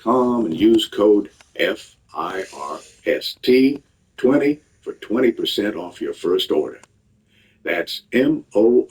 WarRagnarök.com and use code FIRST20 for 20% off your first order. That's MOOD.com.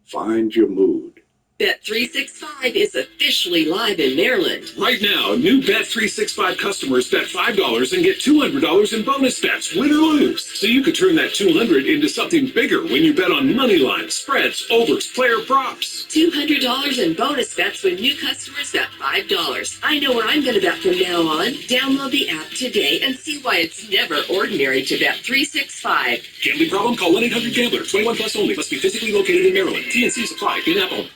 Find your mood. Bet365 is officially live in Maryland. Right now, new Bet365 customers bet $5 and get $200 in bonus bets, win or lose. So you could turn that $200 into something bigger when you bet on money lines, spreads, overs, player props. $200 in bonus bets when new customers bet $5. I know what I'm going to bet from now on. Download the app today and see why it's never ordinary to bet 365. Gambling problem? Call 1-800-GAMBLER. 21 plus only. Must be physically located in Maryland. T&C supply. In-app only.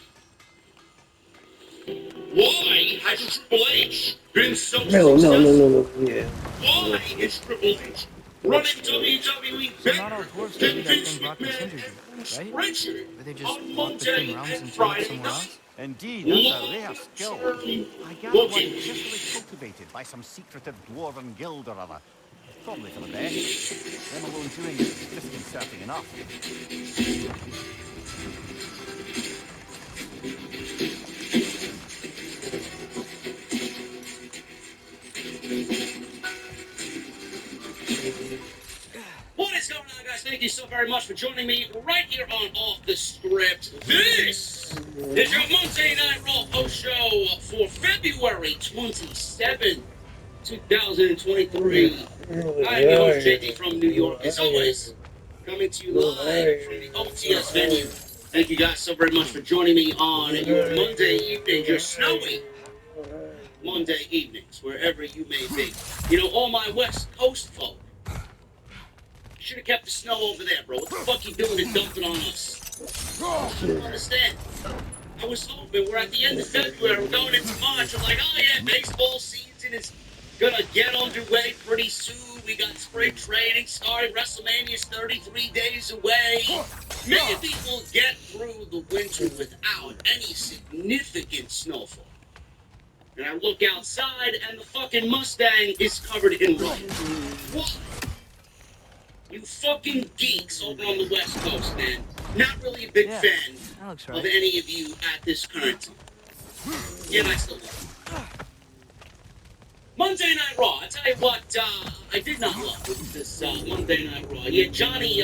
Why has Triple H been so No. Yeah. Why is Triple H running WWE better than Vince McMahon and Spreadshirt But they just on walk between Monday rounds and and turn up Friday somewhere night? else? Indeed, that's a rare skill. Long-term I gather one booking. carefully cultivated by some secretive dwarven guild or other. Probably for the best. Them alone doing it is disconcerting enough. What is going on, guys? Thank you so very much for joining me right here on Off the Script. This is your Monday Night Raw post show for February 27th, 2023. I'm your host, JD from New York, as always, coming to you live from the OTS venue. Thank you guys so very much for joining me on your Monday evening, your snowy Monday evenings, wherever you may be. You know, all my West Coast folk, you should have kept the snow over there, bro. What the fuck you doing to dump it on us? I don't understand. I was hoping we're at the end of February, we're going into March. I'm like, oh yeah, baseball season is gonna get underway pretty soon. We got spring training starting. WrestleMania's 33 days away. Maybe we'll get through the winter without any significant snowfall. And I look outside, and the fucking Mustang is covered in mud. What? You fucking geeks over on the West Coast, man. Not really a big fan That looks of right. any of you at this current time. Yeah, I still love you. Monday Night Raw. I tell you what, I did not love this Monday Night Raw. Yeah, Johnny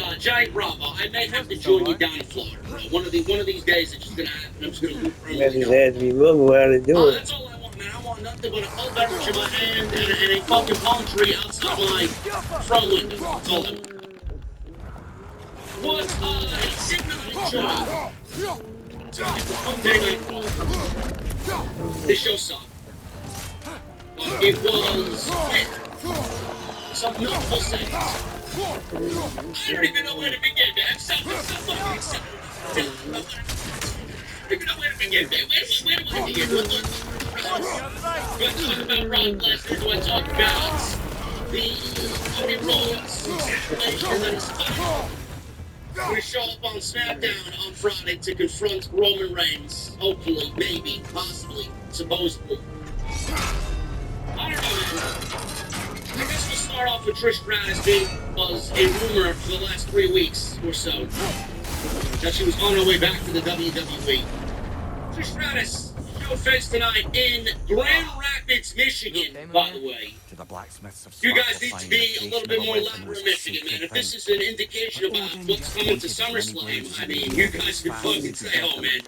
Bravo. I may have to join you down in Florida, bro. One of these days, it's just gonna happen. I'm just gonna loop That permanently just down. had to be moving while they do it. That's all I want, man. I want nothing but a cold beverage in my hand and a fucking palm tree outside my front window. That's all I want. What I did not enjoy Monday Night Raw. This show sucked. It was some notable things. I don't even know where to begin, man. I don't even know where to begin, man. Where do I begin? Do I talk about Brock Lesnar? Do I talk about the Cody Rhodes situation that is fighting? We're going to show up on SmackDown on Friday to confront Roman Reigns. Hopefully, maybe, possibly, supposedly. I don't know, man. I guess we'll start off with Trish Stratus being was a rumor for the last 3 weeks or so that she was on her way back to the WWE. Trish Stratus showed face tonight in Grand Rapids, Michigan, by the way. To the blacksmiths of You guys need to be a little bit more elaborate, Michigan, man. If this is an indication about what's coming to SummerSlam, I mean, you guys can fucking stay home, man.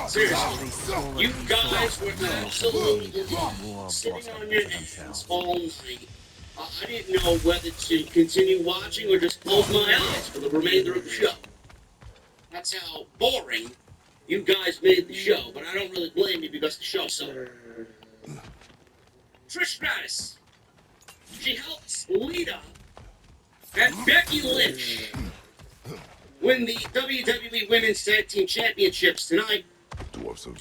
Seriously. You guys were absolutely sitting on your hands all night. I didn't know whether to continue watching or just close my eyes for the remainder of the show. That's how boring you guys made the show, but I don't really blame you because the show sucked. Trish Stratus. She helps Lita and Becky Lynch win the WWE Women's Tag Team Championships tonight.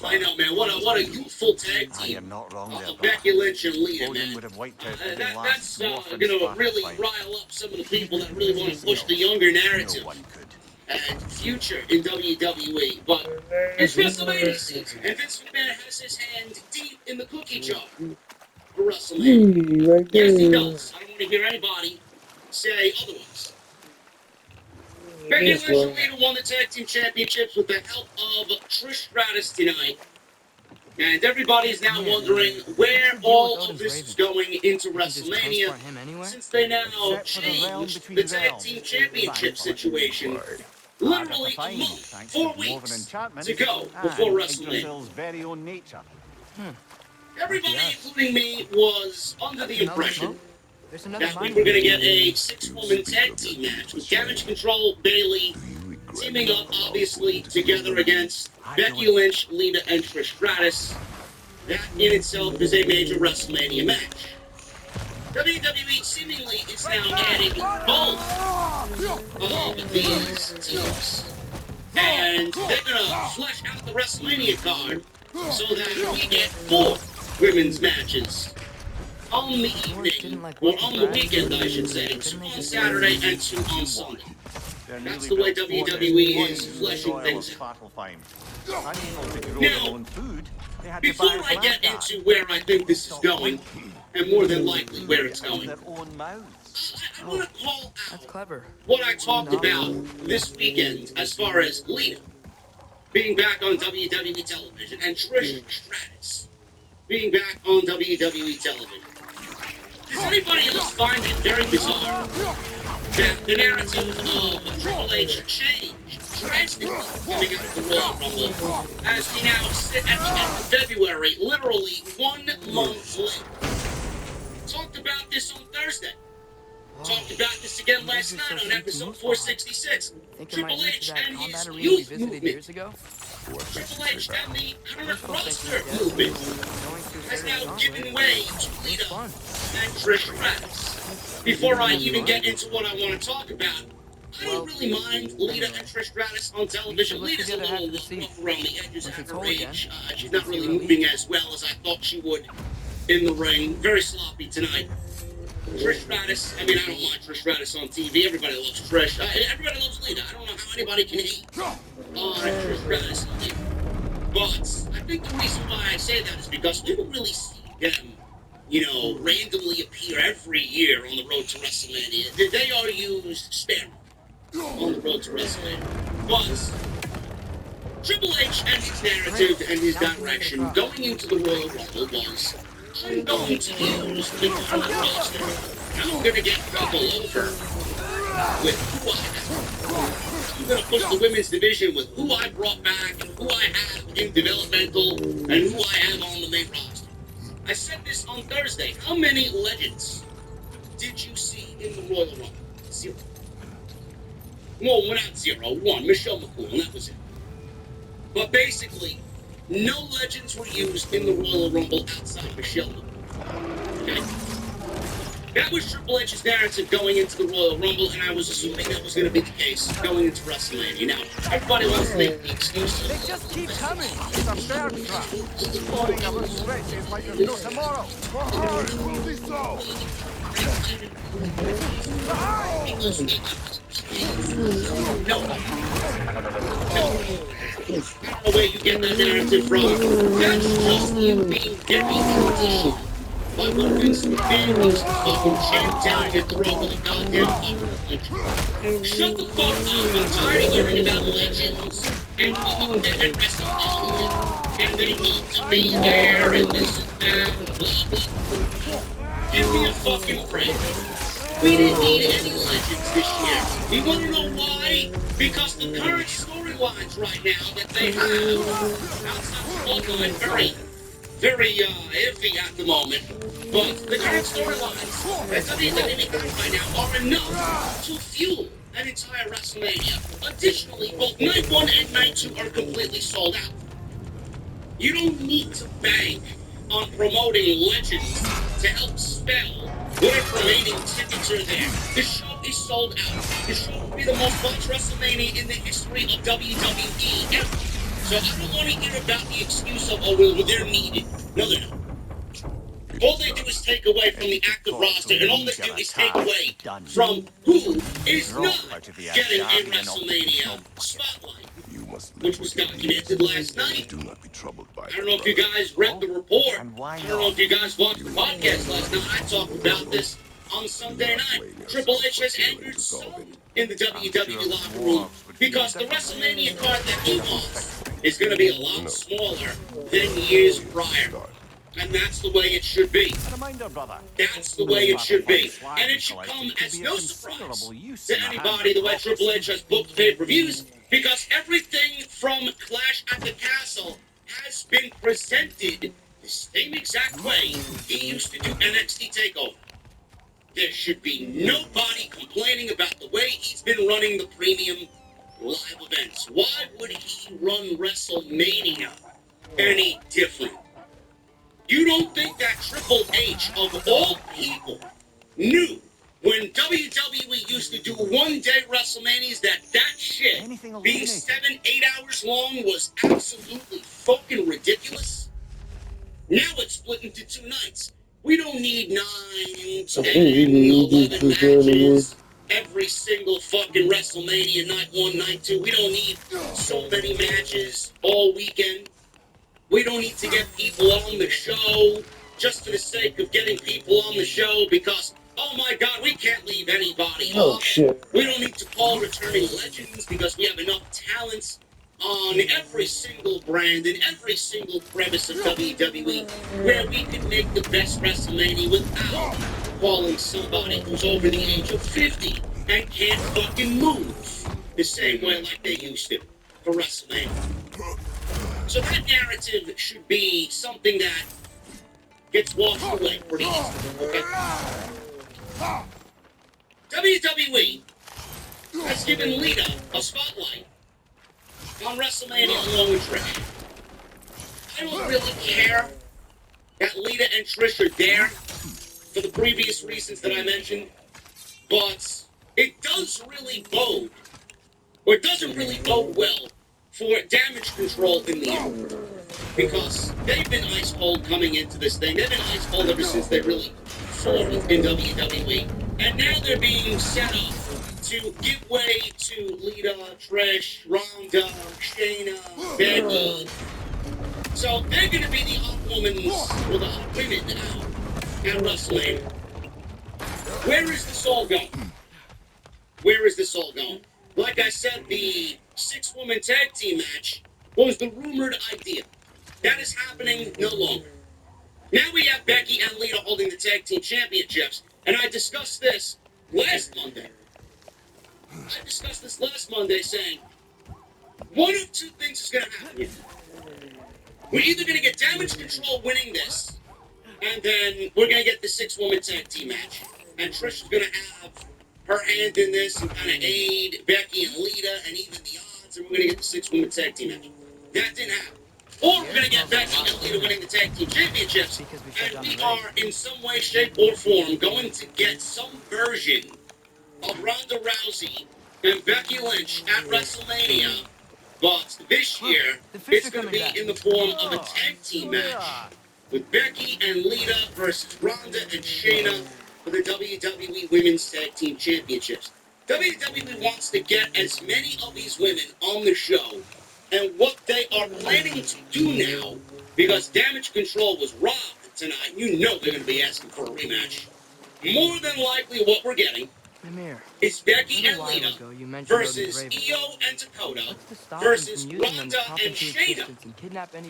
I know, man. What a youthful tag team. You're not wrong there, of Becky Lynch and Lita, Odin man. would have wiped out every That's last dwarf going and to Sparta really fight. rile up some of the people that really want to push the younger narrative No one could. and future in WWE. But it's WrestleMania season, and Vince McMahon has his hand deep in the cookie jar for WrestleMania. Right Yes, he there. does. I don't want to hear anybody say otherwise. Becky Yes, Lynch and well. Lita won the Tag Team Championships with the help of Trish Stratus tonight. And everybody's now wondering where all of this is going into WrestleMania, since they now Except for the realm changed between the the tag realms. team championship Thankfully. situation. Harder Literally to a find, month, thanks 4 to dwarven weeks enchantments to go before and WrestleMania. Yggdrasil's very own nature. Everybody, including me, was under the impression that we were going to get a 6-woman tag team match with Damage Control, Bailey, teaming up, obviously, together against Becky Lynch, Lita, and Trish Stratus. That in itself is a major WrestleMania match. WWE seemingly is now adding both of these teams. And they're going to flesh out the WrestleMania card so that we get 4 women's matches on the evening, or on the weekend, I should say, 2 on Saturday and 2 on Sunday. That's the way WWE is fleshing things out. Now, before I get into where I think this is going, and more than likely where it's going, I want to call out what I talked about this weekend as far as Lita being back on WWE television and Trish Stratus being back on WWE television. Does anybody else find it very bizarre that the narrative of Triple H changed drastically coming out of the Royal Rumble as we now sit at the end of February, literally 1 month late? Talked about this on Thursday. Talked about this again last night on episode 466. Triple H and his youth movement. Triple H and the current roster movement has now given way to Lita and Trish Stratus. Before I even get into what I want to talk about, I don't really mind Lita and Trish Stratus on television. Lita's a little rough around the edges at her age. She's not really moving as well as I thought she would in the ring. Very sloppy tonight. Trish Stratus, I mean, I don't mind Trish Stratus on TV. Everybody loves Trish. Everybody loves Lita. I don't know how anybody can hate on Trish Stratus and Lita. But I think the reason why I say that is because we don't really see them, randomly appear every year on the road to WrestleMania. They are used sparingly on the road to WrestleMania. But Triple H and his narrative and his direction going into the Royal Rumble was, I'm going to use the current roster. I'm going to get people over with who I have. I'm going to push the women's division with who I brought back and who I have in developmental and who I have on the main roster. I said this on Thursday. How many legends did you see in the Royal Rumble? 0. Well, not 0. 1. Michelle McCool, and that was it. But basically, no legends were used in the Royal Rumble outside Michelle McCool. Okay? That was Triple H's narrative going into the Royal Rumble, and I was assuming that was going to be the case going into WrestleMania. Now, everybody wants to make the excuses. They just keep coming. It's a bear trap. Falling a little stretches like there's no tomorrow. For her, it will be so. No. I don't know where you get that narrative from. That's just you being Debbie. But when Vince McMahon needs to fucking chant down your throat with a goddamn fucking shut the fuck up. I'm tired of hearing about legends and WrestleMania and they need to be there and this and that. Give me a fucking break. We didn't need any legends this year. You want to know why? Because the current storylines right now that they have outside the bloodline very iffy at the moment. But the current storylines that WWE has right now are enough to fuel an entire WrestleMania. Additionally, both Night 1 and Night 2 are completely sold out. You don't need to bank on promoting legends to help spell whatever remaining tickets are there. The show is sold out. The show will be the most watched WrestleMania in the history of WWE ever. So I don't want to hear about the excuse of, well, they're needed. No, they're not. All they do is take away from the active roster, and all they do is take away from who is not getting a WrestleMania spotlight, which was documented last night. I don't know if you guys read the report. I don't know if you guys watched the podcast last night. I talked about this on Sunday night. Triple H has angered some in the WWE locker room because the WrestleMania card that he wants is going to be a lot smaller than years prior. And that's the way it should be. A reminder, brother. That's the way it should be. And it should come as no surprise to anybody the way Triple H has booked pay-per-views, because everything from Clash at the Castle has been presented the same exact way he used to do NXT TakeOver. There should be nobody complaining about the way he's been running the premium live events. Why would he run WrestleMania any different? You don't think that Triple H, of all people, knew when WWE used to do one-day WrestleManias that shit, being 7-8 hours long, was absolutely fucking ridiculous? Now it's split into 2 nights. We don't need 9, 10, 11 matches every single fucking WrestleMania, night 1, night 2. We don't need so many matches all weekend. We don't need to get people on the show just for the sake of getting people on the show because, oh my God, we can't leave anybody off. Shit. We don't need to call returning legends because we have enough talents on every single brand and every single premise of WWE where we can make the best WrestleMania without calling somebody who's over the age of 50 and can't fucking move the same way like they used to for WrestleMania. So that narrative should be something that gets washed away pretty easily, okay? WWE has given Lita a spotlight on WrestleMania along with Trish. I don't really care that Lita and Trish are there for the previous reasons that I mentioned, but it does really bode, or it doesn't really bode well for Damage Control in the end, because they've been ice cold coming into this thing. They've been ice cold ever since they really formed in WWE, and now they're being set up to give way to Lita, Trish, Ronda, Shayna, Becky. So they're going to be the hot women, or the hot women now at WrestleMania. Where is this all going? Where is this all going? Like I said, the 6-woman tag team match was the rumored idea. That is happening no longer. Now we have Becky and Lita holding the tag team championships, and I discussed this last Monday. Saying, one of 2 things is going to happen. We're either going to get Damage Control winning this, and then we're going to get the 6-woman tag team match. And Trish is going to have her hand in this and kind of aid Becky and Lita and even the odds, and we're going to get the 6-woman tag team match. That didn't happen. Or we're going to get Becky and Lita winning the tag team championships, and we are in some way, shape, or form going to get some version of Ronda Rousey and Becky Lynch at WrestleMania, but this year it's going to be in the form of a tag team match with Becky and Lita versus Ronda and Shayna for the WWE Women's Tag Team Championships. WWE wants to get as many of these women on the show, and what they are planning to do now, because Damage Control was robbed tonight, you know they're going to be asking for a rematch. More than likely what we're getting is Becky and Lita versus Io and Dakota versus Ronda and Shayna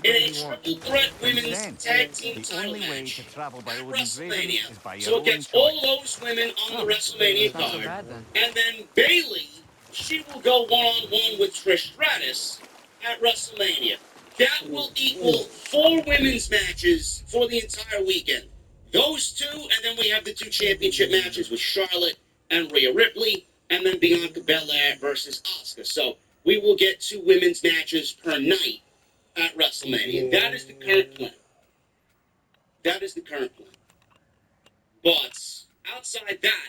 in a triple threat women's tag team title match at WrestleMania. So it gets all those women on the WrestleMania card. And then Bayley, she will go one-on-one with Trish Stratus at WrestleMania. That will equal 4 women's matches for the entire weekend. Those 2, and then we have the 2 championship matches with Charlotte and Rhea Ripley, and then Bianca Belair versus Asuka. So we will get 2 women's matches per night at WrestleMania. That is the current plan. That is the current plan. But outside that,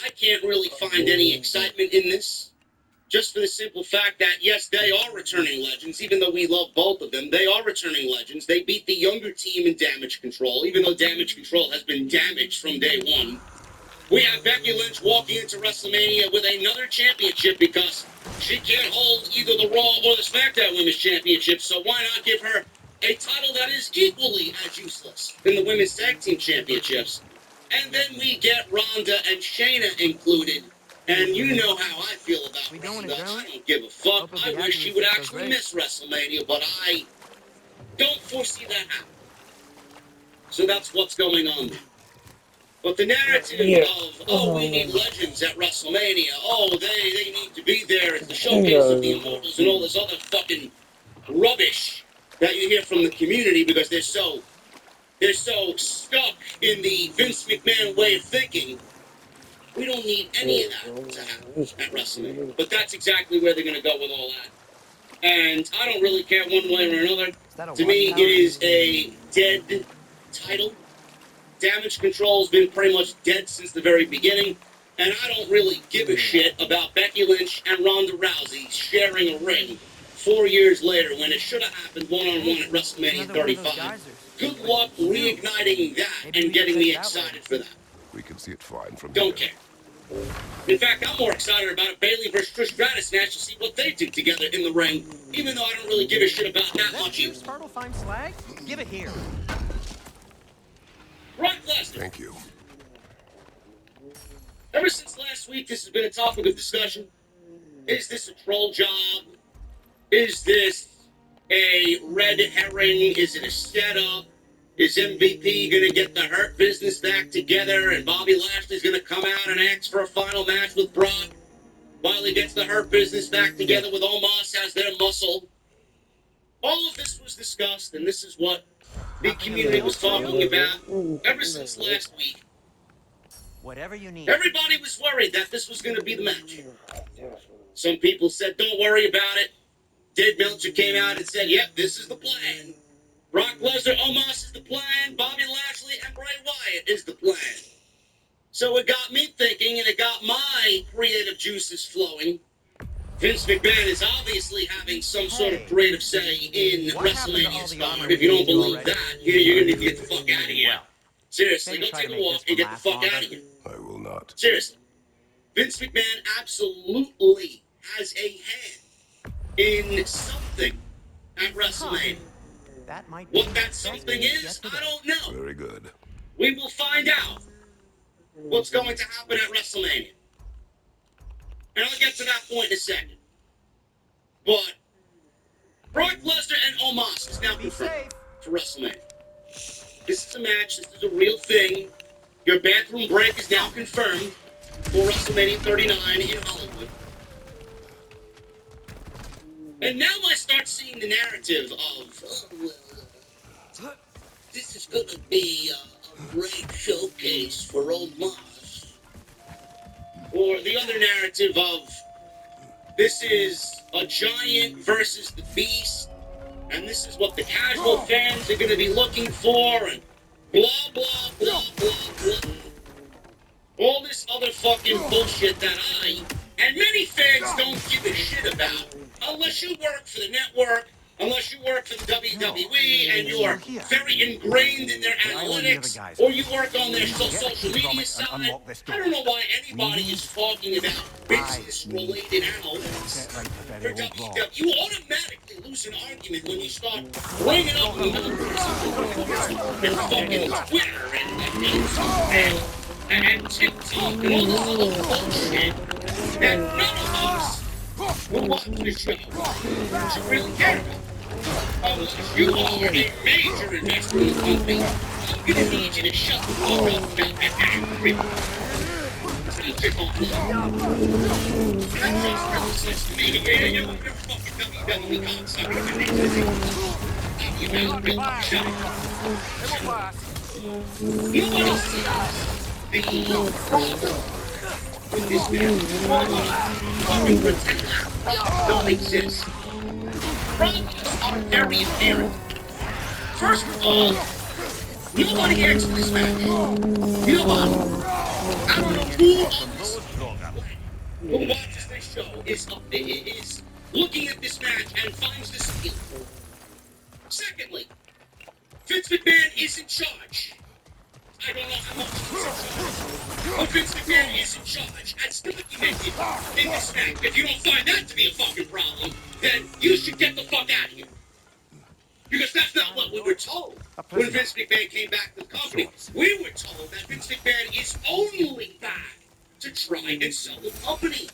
I can't really find any excitement in this. Just for the simple fact that, yes, they are returning legends, even though we love both of them. They are returning legends. They beat the younger team in Damage Control, even though Damage Control has been damaged from day one. We have Becky Lynch walking into WrestleMania with another championship because she can't hold either the Raw or the SmackDown Women's Championship, so why not give her a title that is equally as useless in the Women's Tag Team Championships And then we get Ronda and Shayna included. And you know how I feel about We going Ronda. to I Joey? don't give a fuck. Hope he'll I be wish happy she we would fixed actually those miss WrestleMania, but I don't foresee that happening. So that's what's going on there. But the narrative Yeah. of, oh, we need legends at WrestleMania. Oh, they need to be there. It's the showcase of the Immortals and all this other fucking rubbish that you hear from the community because they're so stuck in the Vince McMahon way of thinking. We don't need any of that to happen at WrestleMania. But that's exactly where they're going to go with all that. And I don't really care one way or another. Is that a To me, watchtower? it is a dead title. Damage control's been pretty much dead since the very beginning. And I don't really give a shit about Becky Lynch and Ronda Rousey sharing a ring 4 years later when it should have happened one-on-one at WrestleMania Another one of those 35. geysers. Good luck reigniting that Maybe we and can getting check me it out excited later. for that. We can see it fine from Don't here. care. In fact, I'm more excited about a Bayley versus Trish Stratus match to see what they do together in the ring, even though I don't really give a shit about that Is that much you, either. fertile fine slag? Give it here. Brock Lesnar. Thank you. Ever since last week, this has been a topic of discussion. Is this a troll job? Is this a red herring? Is it a setup? Is MVP going to get the Hurt Business back together and Bobby Lashley's going to come out and ask for a final match with Brock while he gets the Hurt Business back together with Omos as their muscle? All of this was discussed, and this is what the community was talking about ever since last week. Whatever you need. Everybody was worried that this was going to be the match. Some people said, don't worry about it. Dave Meltzer came out and said, yep, this is the plan. Brock Lesnar, Omos is the plan. Bobby Lashley and Bray Wyatt is the plan. So it got me thinking, and it got my creative juices flowing. Vince McMahon is obviously having some sort of creative say in What happened to all WrestleMania's the card. honor If you we don't gave you believe already? that, you're going to need to get the fuck out of here. Well, Seriously, maybe go try take to a make walk this and get the last fuck longer. out of here. I will not. Seriously. Vince McMahon absolutely has a hand in something at WrestleMania. That might be What that the something best news is, yet I today. don't know. Very good. We will find out what's going to happen at WrestleMania. And I'll get to that point in a second. But Brock Lesnar and Omos is now Be confirmed safe. for WrestleMania. This is a match. This is a real thing. Your bathroom break is now confirmed for WrestleMania 39 in Hollywood. And now I start seeing the narrative of, oh, well, this is going to be a great showcase for Omos. Or the other narrative of, this is a giant versus the beast, and this is what the casual fans are going to be looking for, and blah, blah, blah, blah, blah. All this other fucking bullshit that I and many fans don't give a shit about. Unless you work for the network, unless you work for the WWE and you are very ingrained in their analytics, or you work on their social media side. I don't know why anybody is talking about business-related analytics. For WWE, you automatically lose an argument when you start bringing up numbers and fucking Twitter and TikTok and all this other bullshit that none of us who watch the show should really care about. Unless you are a major investor in the company, I'm gonna need you to shut the fuck up about that angry. That just really says to me, yeah, you're a fucking WWE cocksucker. Shut up. You know what else is the problem with this man? Fucking pretend problems don't exist. Problems are very apparent. First of all, nobody asked for this match. You know what? I don't know who watches this show is looking at this match and finds this appealing. Secondly, Vince McMahon is in charge. I don't know how much he's in charge. But Vince McMahon is in charge. That's documented in this match. If you don't find that to be a fucking problem, then you should get the fuck out of here. Because that's not what we were told. When Vince McMahon came back to the company, we were told that Vince McMahon is only back to try and sell the company.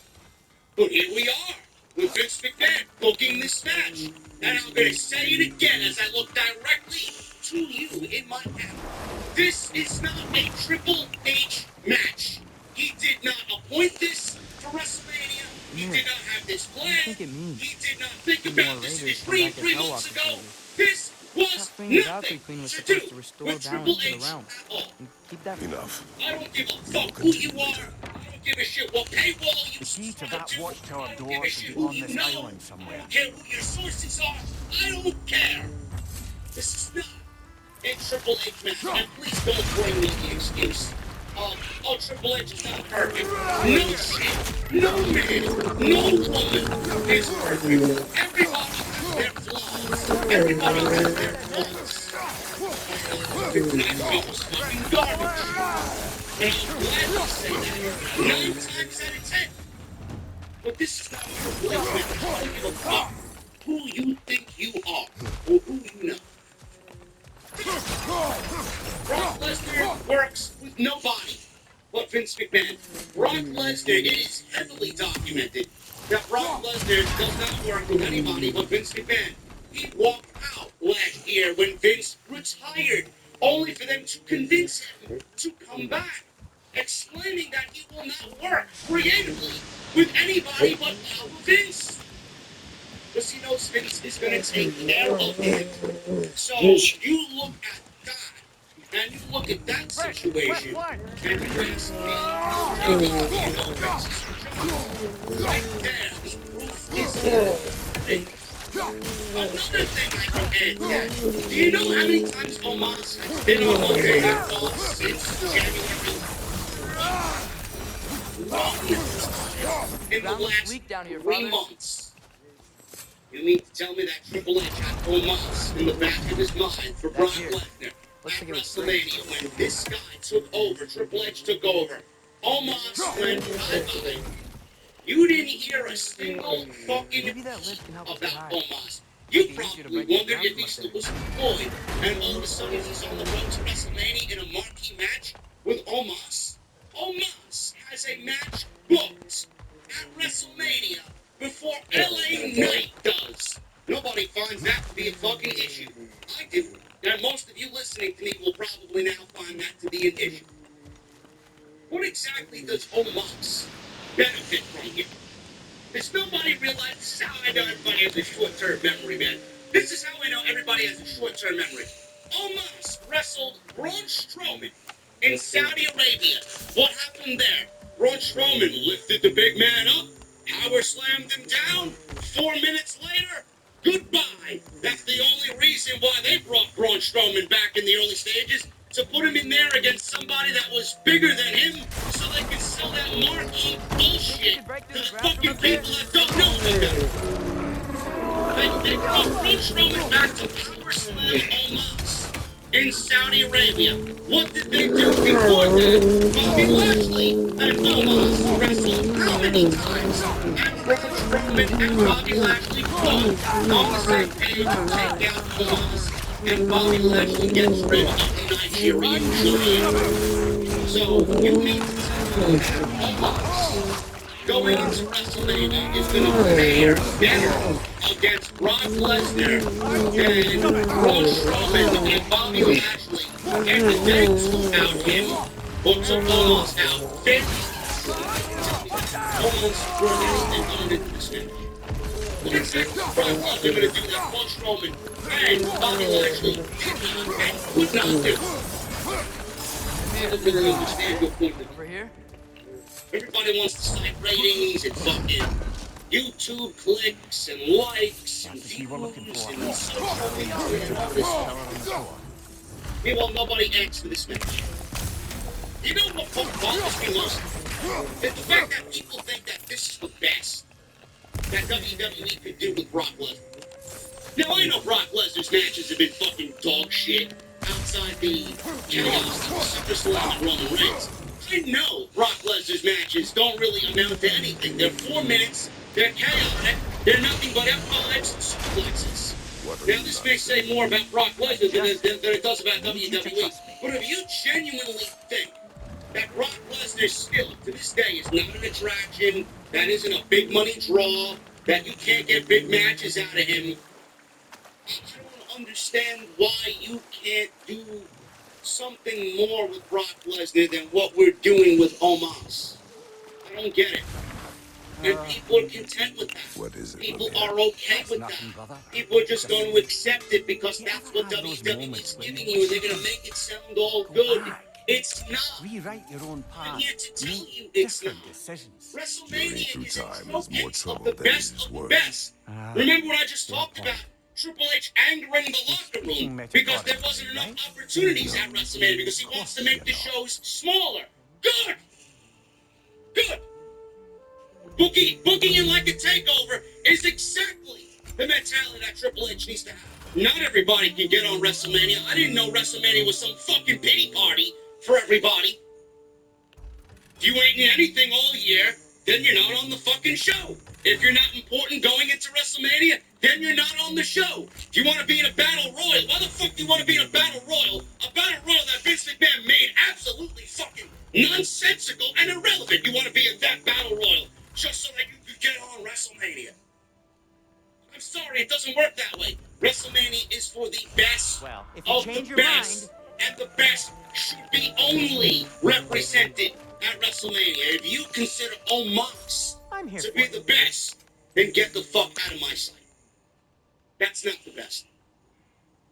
But here we are, with Vince McMahon booking this match. And I'm going to say it again as I look directly to you in my camera. This is not a Triple H match. He did not appoint this for WrestleMania. He did not have this plan. He did not think about this in his dream 3 months ago. This was nothing to do with Triple H at all. Enough. I don't give a fuck who you are. I don't give a shit what paywall you The key to subscribe that to. watchtower I don't door give a should shit be who on you this know. island I somewhere. don't care who your sources are. I don't care. This is not a Triple H match. And please don't bring me the excuse of, oh, Triple H is not perfect. No shit. No man. No woman is perfect. Everybody has their flaws. Everybody has their faults. And I feel was fucking garbage. And I'm glad to say that 9 times out of 10. But this is not Triple H match. I don't give a fuck who you think you are or who you know. Brock Lesnar works with nobody but Vince McMahon. Brock Lesnar, it is heavily documented that Brock Lesnar does not work with anybody but Vince McMahon. He walked out last year when Vince retired, only for them to convince him to come back, explaining that he will not work creatively with anybody but Vince. Because he knows Vince is going to take care of him. So you look at that. And you look at that situation, and you ask me, right there, the proof is in the pudding. Another thing I can add that, do you know how many times Omos has been on Monday Night Raw since January? One in the last 3 months. You mean to tell me that Triple H had Omos in the back of his mind for Brock Lesnar? At WrestleMania, when this guy took over, Triple H took over, Omos went bye-bye. You didn't hear a single fucking peep about Omos. You probably wondered if he still was employed, and all of a sudden he's on the road to WrestleMania in a marquee match with Omos. Omos has a match booked at WrestleMania before LA Knight does. Nobody finds that to be a fucking issue. I do. And most of you listening to me will probably now find that to be an issue. What exactly does Omos benefit from here? Does nobody realize this is how I know everybody has a short-term memory, man? This is how I know everybody has a short-term memory. Omos wrestled Braun Strowman in Saudi Arabia. What happened there? Braun Strowman lifted the big man up, power slammed him down. 4 minutes later, goodbye. That's the only reason why they brought Braun Strowman back in the early stages, to put him in there against somebody that was bigger than him, so they could sell that marquee bullshit to the fucking people that don't know about it. They brought Braun Strowman back to power slam Omos in Saudi Arabia. What did they do before that? Bobby Lashley and Omos wrestled how many times? And Braun Strowman and Bobby Lashley both on the same page to take out Omos. And Bobby Lashley gets rid of the Nigerian giant. So you mean to tell me that Omos going into WrestleMania is going to fare better against Brock Lesnar than Braun Strowman and Bobby Lashley, and the day took out him, or took Omos out very easily. Omos brought and owned it this match. What exactly is Brock Lesnar going to do that Braun Strowman and Bobby Lashley did not and could not do? I don't really understand your point of view. Over here? Everybody wants to cite ratings and fucking YouTube clicks and likes and views and social media and all this stuff. Meanwhile, nobody asked for this match. You know what bothers me most? Is the fact that people think that this is the best that WWE could do with Brock Lesnar. Now, I know Brock Lesnar's matches have been fucking dog shit outside the chaos of SummerSlam and Roman Reigns. I know Brock Lesnar's matches don't really amount to anything. They're 4 minutes, they're chaotic, they're nothing but F5s and suplexes. What are Now, you this not may say saying? more about Brock Lesnar than it does about I need you to WWE. trust me. But if you genuinely think that Brock Lesnar still, to this day, is not an attraction, that isn't a big money draw, that you can't get big matches out of him, I don't understand why you can't do something more with Brock Lesnar than what we're doing with Omos. I don't get it. And people are content with that. What is it, People Mamiya? are okay That's with nothing, that. brother. People are just going to accept it because You that's ever what have those WWE moments is when giving you you, and they're wish going you to make it sound all go good. back, It's not. rewrite your own I'm path, here to tell make you it's different not. decisions? Journey WrestleMania through is a time is more showcase of trouble the than it best is of the worth. best. Remember what I just fair talked point. about? Triple H angering the locker speaking room because there metaphorically, wasn't enough right? opportunities at WrestleMania because he wants to make the shows smaller. Good! Good! Booking it like a takeover is exactly the mentality that Triple H needs to have. Not everybody can get on WrestleMania. I didn't know WrestleMania was some fucking pity party for everybody. If you ain't in anything all year, then you're not on the fucking show. If you're not important going into WrestleMania, then you're not on the show. If you want to be in a battle royal, why the fuck do you want to be in a battle royal? A battle royal that Vince McMahon made absolutely fucking nonsensical and irrelevant. You want to be in that battle royal just so that you could get on WrestleMania. I'm sorry, it doesn't work that way. WrestleMania is for the best Well, if you of change the your best, mind, and the best should be only represented at WrestleMania. If you consider Omos I'm here to for be it. the best, then get the fuck out of my sight. That's not the best.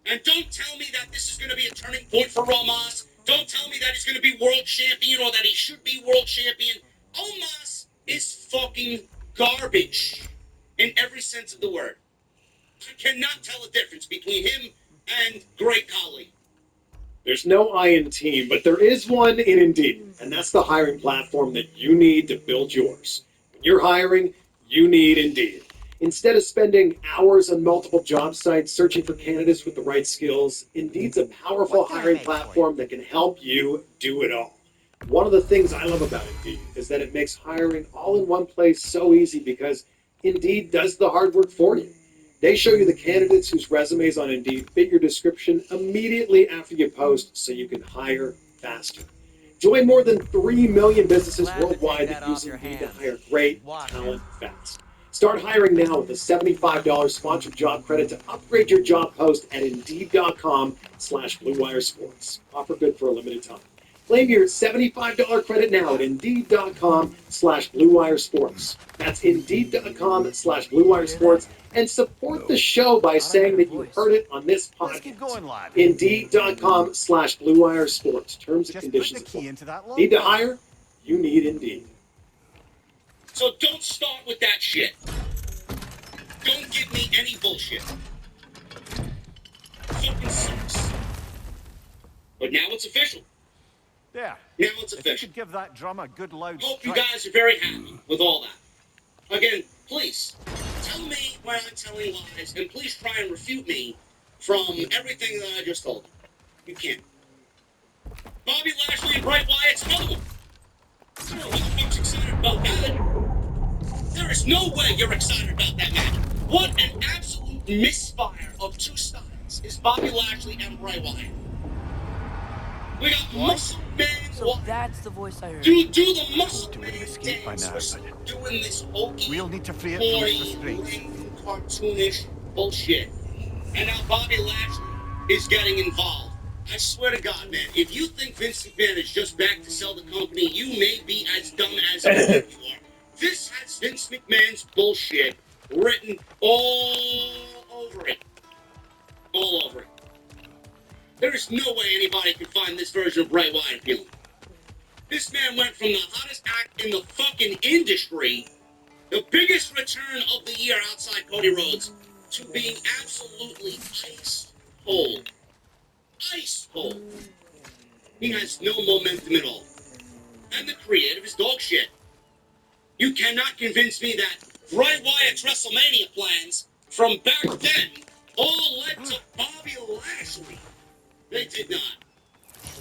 And don't tell me that this is going to be a turning point for Omos. Don't tell me that he's going to be world champion or that he should be world champion. Omos is fucking garbage in every sense of the word. I cannot tell the difference between him and Great Khali. There's no I in team, but there is one in Indeed, and that's the hiring platform that you need to build yours. When you're hiring, you need Indeed. Instead of spending hours on multiple job sites searching for candidates with the right skills, Indeed's a powerful What can I hiring beg for you? platform that can help you do it all. One of the things I love about Indeed is that it makes hiring all in one place so easy because Indeed does the hard work for you. They show you the candidates whose resumes on Indeed fit your description immediately after you post so you can hire faster. Join more than 3 million businesses Glad to take worldwide that that use off your Indeed to hands. hire great Watch talent it. fast. Start hiring now with a $75 sponsored job credit to upgrade your job post at Indeed.com/Blue Wire Sports. Offer good for a limited time. Claim your $75 credit now at Indeed.com/Blue Wire Sports. That's Indeed.com/Blue Wire Sports. And support the No. show by Gotta saying hear a that you voice. heard it on this Let's keep podcast. going, lad. Indeed.com/Blue Wire Sports. Terms and Just put conditions the key apply. into that lock. Need to hire? You need Indeed. So don't start with that shit. Don't give me any bullshit. Fucking sucks. But now it's official. There. Now it's If you official. could give that drum a good loud Hope you strike. guys are very happy with all that. Again, please tell me when I'm telling lies, and please try and refute me from everything that I just told you. You can't. Bobby Lashley and Bray Wyatt's another one. I don't know who the fuck's excited about that. There is no way you're excited about that match. What an absolute misfire of two styles is Bobby Lashley and Bray Wyatt. We got Muscle Man So Wyatt. that's the voice I heard. Do the Muscle Hoped it would have Man escaped by dance now, or doing this hokey, We'll need to free it from its corny, restraints. lame, cartoonish bullshit. And now Bobby Lashley is getting involved. I swear to God, man, if you think Vince McMahon is just back to sell the company, you may be as dumb as you are. This has Vince McMahon's bullshit written all over it. All over it. There is no way anybody can find this version of Bray Wyatt appealing. This man went from the hottest act in the fucking industry, the biggest return of the year outside Cody Rhodes, to being absolutely ice cold. Ice cold. He has no momentum at all. And the creative is dog shit. You cannot convince me that Bray Wyatt's WrestleMania plans from back then all led to Bobby Lashley. They did not.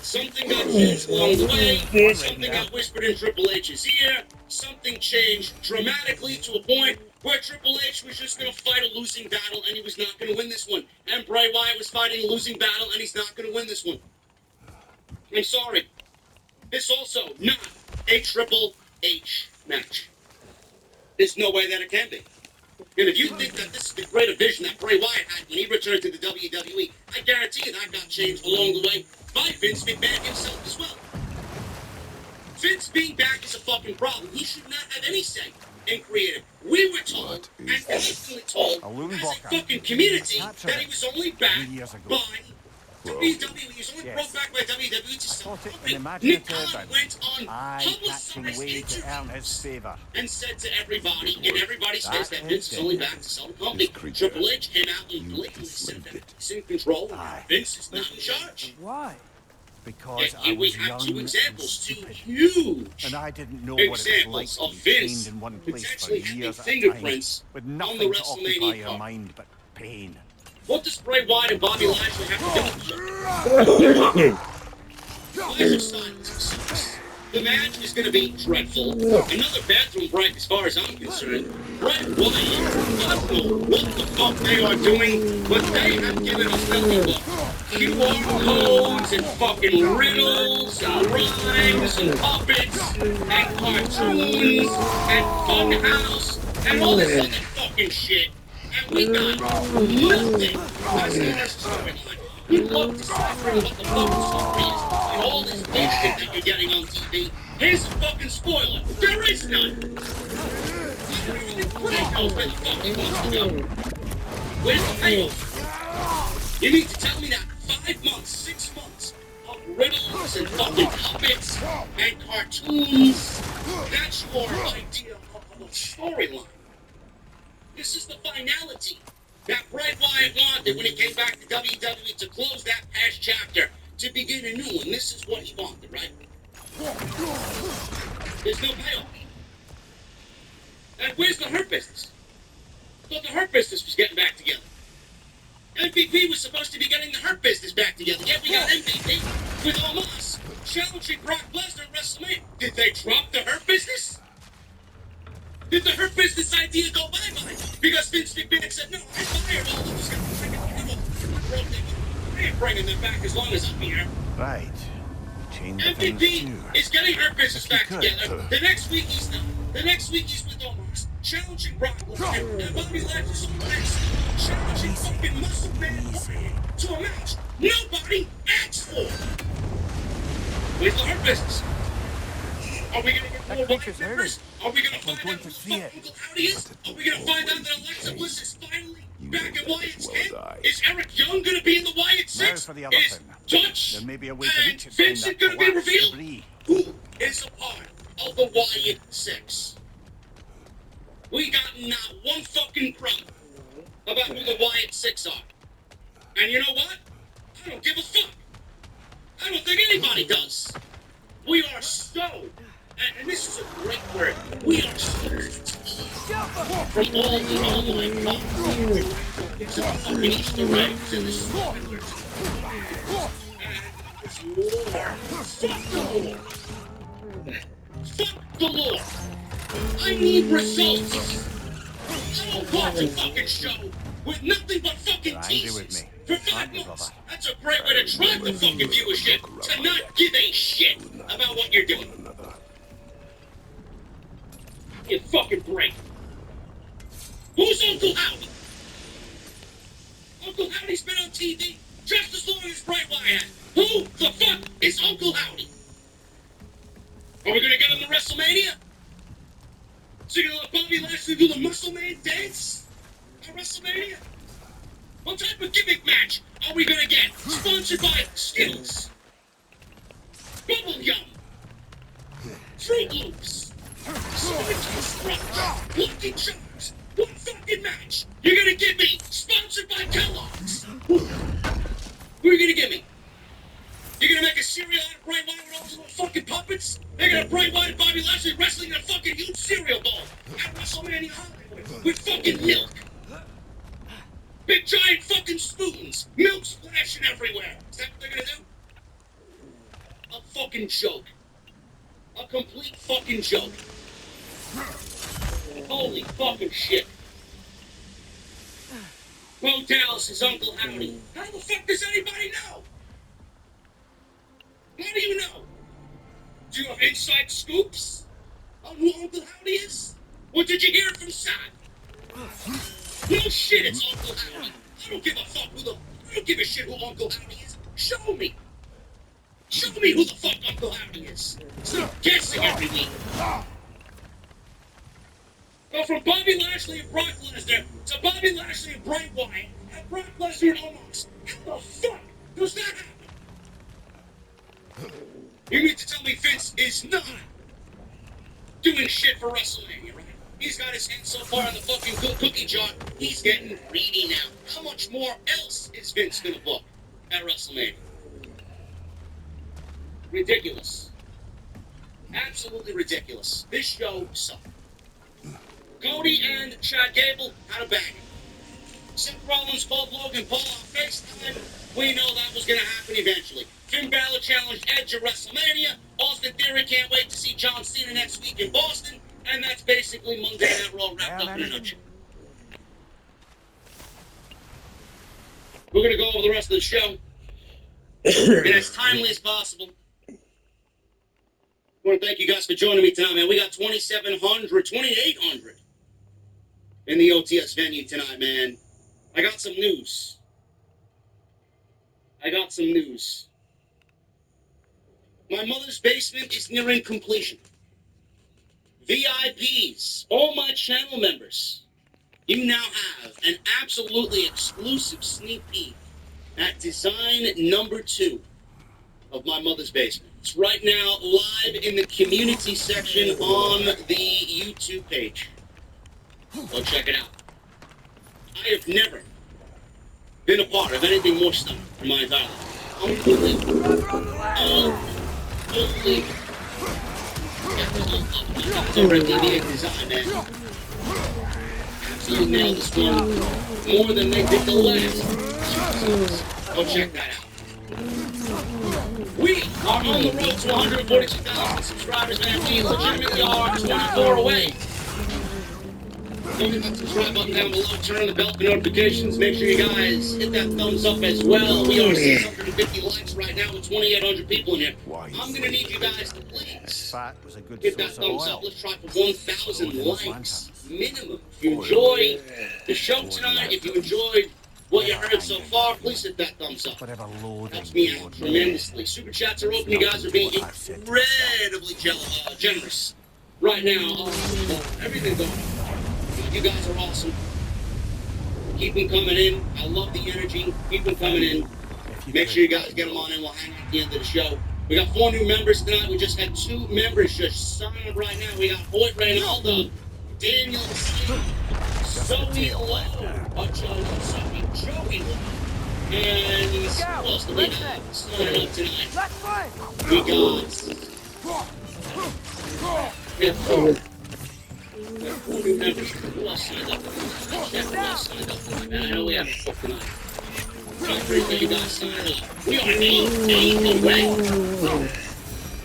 Something got changed along the way. Something got whispered in Triple H's ear. Something changed dramatically to a point where Triple H was just going to fight a losing battle and he was not going to win this one. And Bray Wyatt was fighting a losing battle and he's not going to win this one. I'm sorry. This also not a Triple H match. There's no way that it can be. And if you think that this is the greater vision that Bray Wyatt had when he returned to the WWE, I guarantee you that got changed along the way by Vince McMahon himself as well. Vince being back is a fucking problem. He should not have any say in creative. We were told, and constantly told, as a fucking community, that he was only back by WWE. He was only brought back by WWE to sell the company. Nick Khan went on publicized interviews and said to everybody, and everybody says that Vince is only back to sell the company. Triple H came out and blatantly said that he's in control, Vince is not in charge. Why? Because And we have two examples, two huge and I didn't know what it was like examples to of be Vince chained in one place for potentially having years at a time, fingerprints with on the nothing to occupy WrestleMania your card. mind but pain. What does Bray Wyatt and Bobby Lashley have to do with it? Lashley Styles. The match is going to be dreadful. Another bathroom break as far as I'm concerned. Bray Wyatt, I don't know what the fuck they are doing, but they have given us nothing but QR codes and fucking riddles and rhymes and puppets and cartoons and funhouse and all this other fucking shit. And we got nothing as far as the storyline. We love deciphering what the fucking story is and all this bullshit that you're getting on TV. Here's a fucking spoiler. There is none. I don't even think Bray knows where the fuck he wants to go. Where's the payoff? You mean to tell me that 5 months, 6 months of riddles and fucking puppets and cartoons, that's your idea of a storyline? This is the finality that Bray Wyatt wanted when he came back to WWE to close that past chapter, to begin a new one. This is what he wanted, right? There's no payoff. And where's the Hurt Business? I thought the Hurt Business was getting back together. MVP was supposed to be getting the Hurt Business back together. Yet we got MVP with Omos challenging Brock Lesnar at WrestleMania. Did they drop the Hurt Business? Did the Hurt Business idea go bye-bye? Because Vince McMahon said, no, I fired all those guys. I ain't bringing them back as long as I'm here. Right. Change the things MVP too. is getting Hurt Business If you back could. together. The next week he's not. The next week he's with Omos, challenging Brock Lesnar. And Bobby Lashley's on the next, challenging fucking Muscle Man to a match nobody asked for. Where's the Hurt Business? Are we gonna get more Wyatt members? Are we gonna find out who the fuck Uncle Howdy is? Are we gonna find out that Alexa Bliss is finally back in Wyatt's head? Is Eric Young gonna be in the Wyatt Now Six? for the other Is thing. Dutch There may be a way to and reach it from Vincent that gonna be collapsed revealed? debris. Who is a part of the Wyatt Six? We got not one fucking crumb about who the Wyatt Six are. And you know what? I don't give a fuck. I don't think anybody does. We are so, and this is a great word, we are so from all the online problems to the fucking Easter eggs and the spoilers. And it's war. Fuck the Lord. Fuck the Lord. I need results. I don't watch a fucking show with nothing but fucking You're angry with teases me. for 5 Aren't you, months. brother? That's a great way to drive the fucking viewership, to not give a shit about what you're doing. You fucking break. Who's Uncle Howdy? Uncle Howdy's been on TV just as long as Bray Wyatt. Who the fuck is Uncle Howdy? Are we gonna get him to WrestleMania? So you're gonna let Bobby Lashley do the Muscle Man dance at WrestleMania? What type of gimmick match are we gonna get? Sponsored by Skittles, Bubble Gum, Fruit Loops, Lucky Charms. What fucking match? You're gonna give me sponsored by Kellogg's. Who are you gonna give me? You're gonna make a cereal out of Bray Wyatt with all those little fucking puppets? They're gonna Bray Wyatt and Bobby Lashley wrestling in a fucking huge cereal bowl at WrestleMania Hollywood with fucking milk. Big giant fucking spoons, milk splashing everywhere. Is that what they're gonna do? A fucking joke. A complete fucking joke. Holy fucking shit. Bo Dallas is Uncle Howdy. How the fuck does anybody know? How do you know? Do you have inside scoops on who Uncle Howdy is? Or did you hear it from Sam? No shit, it's Uncle Howdy. I don't give a fuck I don't give a shit who Uncle Howdy is. Show me. Show me who the fuck Uncle Howdy is. Stop guessing every week. Go from Bobby Lashley and Brock Lesnar to Bobby Lashley and Bray Wyatt and Brock Lesnar and Omos. How the fuck does that happen? You mean to tell me Vince is not doing shit for WrestleMania, right? He's got his hand so far in the fucking cookie jar, he's getting greedy now. How much more else is Vince gonna book at WrestleMania? Ridiculous. Absolutely ridiculous. This show sucked. Cody and Chad Gable had a bang. Seth Rollins called Logan Paul on FaceTime. We know that was going to happen eventually. Finn Balor challenged Edge at WrestleMania. Austin Theory can't wait to see John Cena next week in Boston. And that's basically Monday Night Raw wrapped up in a nutshell. We're going to go over the rest of the show in as timely as possible. I want to thank you guys for joining me tonight, man. We got 2,800 in the OTS venue tonight, man. I got some news. My mother's basement is nearing completion. VIPs, all my channel members, you now have an absolutely exclusive sneak peek at design number 2 of my mother's basement. It's right now live in the community section on the YouTube page. Go check it out. I have never been a part of anything more stunning in my entire life. Unbelievable. Unbelievable. It's over at DBA Design, man. Absolutely nailed this one more than they did the last. Go check that out. We are on the road to 142,000 subscribers, man. We legitimately are 24 away. Don't hit that subscribe button down below. Turn on the bell for notifications. Make sure you guys hit that thumbs up as well. We are 650 likes right now with 2,800 people in here. I'm going to need you guys to please hit that thumbs up. Let's try for 1,000 likes minimum. If you enjoy the show tonight, if you enjoyed what you heard so far, please hit that thumbs up. Helps me out tremendously. Super chats are open. You guys are being incredibly generous right now. Everything going on. You guys are awesome. Keep them coming in. I love the energy. Keep them coming in. Make sure you guys get them on in. We'll hang out at the end of the show. We got 4 new members tonight. We just had 2 members just sign up right now. We got Hoyt Reynaldo, Daniel C, Zoe Lowe, Joey Lowe, and who else do we got signing up tonight? We got... We got 4 new members. Who else signed up? Who else signed up? Man, I know we have a book tonight. I appreciate you guys signing up. We are 8 away